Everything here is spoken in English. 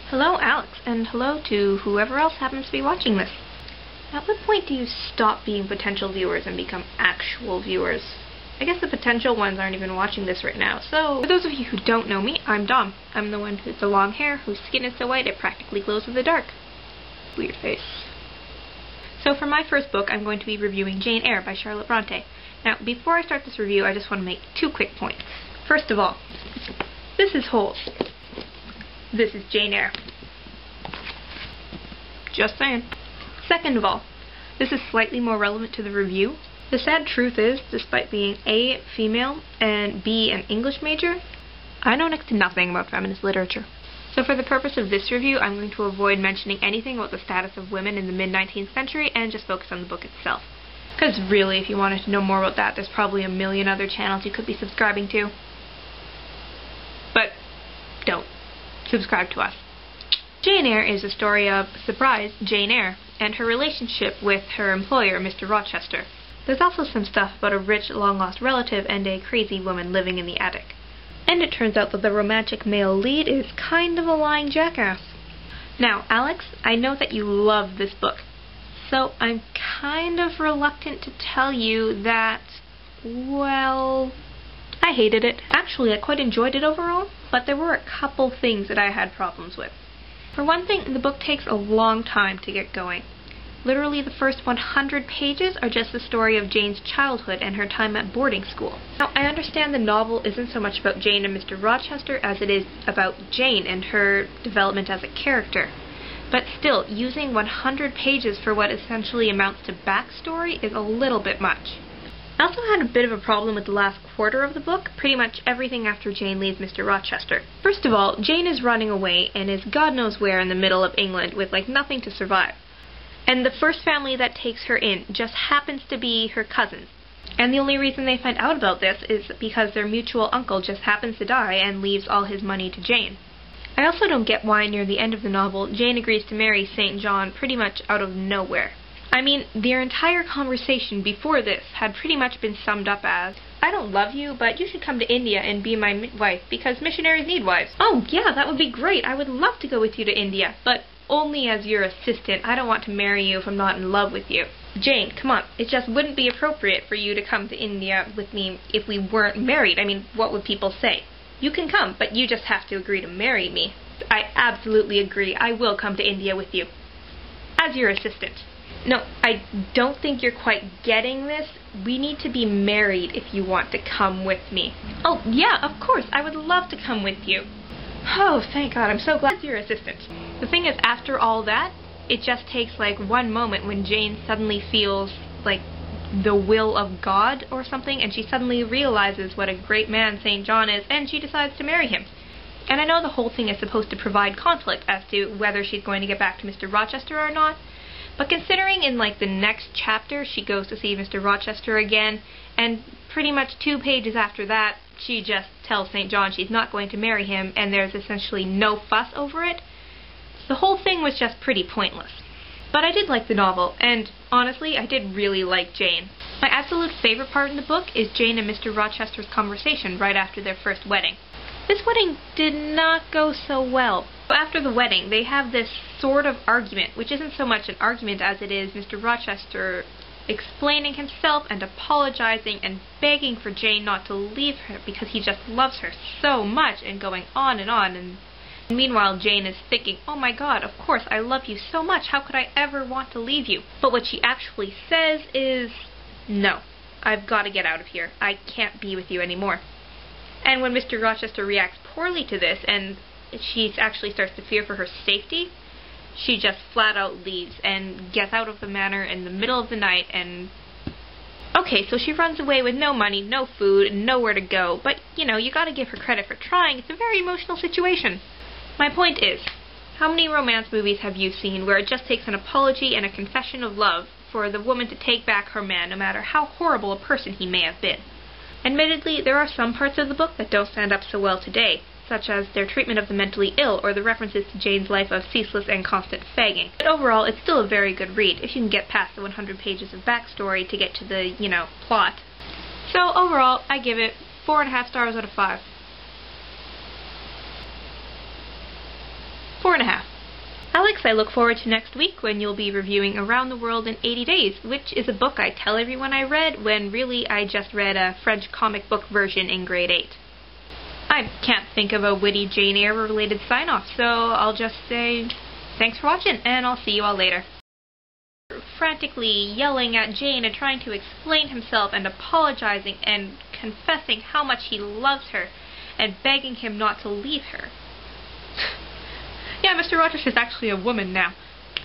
Hello, Alex, and hello to whoever else happens to be watching this. At what point do you stop being potential viewers and become actual viewers? I guess the potential ones aren't even watching this right now, so for those of you who don't know me, I'm Dom. I'm the one with the long hair, whose skin is so white it practically glows in the dark. Weird face. So for my first book, I'm going to be reviewing Jane Eyre by Charlotte Bronte. Now, before I start this review, I just want to make two quick points. First of all, this is Holes. This is Jane Eyre. Just saying. Second of all, this is slightly more relevant to the review. The sad truth is, despite being A, female, and B, an English major, I know next to nothing about feminist literature. So for the purpose of this review, I'm going to avoid mentioning anything about the status of women in the mid-19th century and just focus on the book itself. Because really, if you wanted to know more about that, there's probably a million other channels you could be subscribing to. But don't. Subscribe to us. Jane Eyre is a story of, surprise, Jane Eyre, and her relationship with her employer, Mr. Rochester. There's also some stuff about a rich, long-lost relative and a crazy woman living in the attic. And it turns out that the romantic male lead is kind of a lying jackass. Now, Alex, I know that you love this book, so I'm kind of reluctant to tell you that, well, I hated it. Actually, I quite enjoyed it overall, but there were a couple things that I had problems with. For one thing, the book takes a long time to get going. Literally, the first 100 pages are just the story of Jane's childhood and her time at boarding school. Now, I understand the novel isn't so much about Jane and Mr. Rochester as it is about Jane and her development as a character. But still, using 100 pages for what essentially amounts to backstory is a little bit much. I also had a bit of a problem with the last quarter of the book, pretty much everything after Jane leaves Mr. Rochester. First of all, Jane is running away and is God knows where in the middle of England with nothing to survive. And the first family that takes her in just happens to be her cousins. And the only reason they find out about this is because their mutual uncle just happens to die and leaves all his money to Jane. I also don't get why near the end of the novel, Jane agrees to marry St. John pretty much out of nowhere. I mean, their entire conversation before this had pretty much been summed up as, I don't love you, but you should come to India and be my wife, because missionaries need wives. Oh yeah, that would be great. I would love to go with you to India, but only as your assistant. I don't want to marry you if I'm not in love with you. Jane, come on. It just wouldn't be appropriate for you to come to India with me if we weren't married. I mean, what would people say? You can come, but you just have to agree to marry me. I absolutely agree. I will come to India with you. As your assistant. No, I don't think you're quite getting this. We need to be married if you want to come with me. Oh, yeah, of course. I would love to come with you. Oh, thank God. I'm so glad you're your assistant. The thing is, after all that, it just takes one moment when Jane suddenly feels like the will of God or something, and she suddenly realizes what a great man St. John is, and she decides to marry him. And I know the whole thing is supposed to provide conflict as to whether she's going to get back to Mr. Rochester or not, but considering in the next chapter she goes to see Mr. Rochester again, and pretty much 2 pages after that she just tells St. John she's not going to marry him, and there's essentially no fuss over it, the whole thing was just pretty pointless. But I did like the novel, and honestly, I did really like Jane. My absolute favorite part in the book is Jane and Mr. Rochester's conversation right after their first wedding. This wedding did not go so well. After the wedding, they have this sort of argument, which isn't so much an argument as it is Mr. Rochester explaining himself and apologizing and begging for Jane not to leave her because he just loves her so much, and going on, and meanwhile Jane is thinking, oh my God, of course, I love you so much, how could I ever want to leave you? But what she actually says is, no, I've got to get out of here. I can't be with you anymore. And when Mr. Rochester reacts poorly to this and she actually starts to fear for her safety, she just flat out leaves and gets out of the manor in the middle of the night. And okay, so she runs away with no money, no food, and nowhere to go, but you gotta give her credit for trying. It's a very emotional situation. My point is, how many romance movies have you seen where it just takes an apology and a confession of love for the woman to take back her man, no matter how horrible a person he may have been? Admittedly, there are some parts of the book that don't stand up so well today, such as their treatment of the mentally ill or the references to Jane's life of ceaseless and constant fagging. But overall, it's still a very good read if you can get past the 100 pages of backstory to get to the, plot. So overall, I give it 4.5 stars out of 5. 4.5. Alex, I look forward to next week when you'll be reviewing Around the World in 80 Days, which is a book I tell everyone I read when really I just read a French comic book version in grade 8. I can't think of a witty Jane Eyre related sign-off, so I'll just say thanks for watching, and I'll see you all later. Frantically yelling at Jane and trying to explain himself and apologizing and confessing how much he loves her and begging him not to leave her. Yeah, Mr. Rogers is actually a woman now.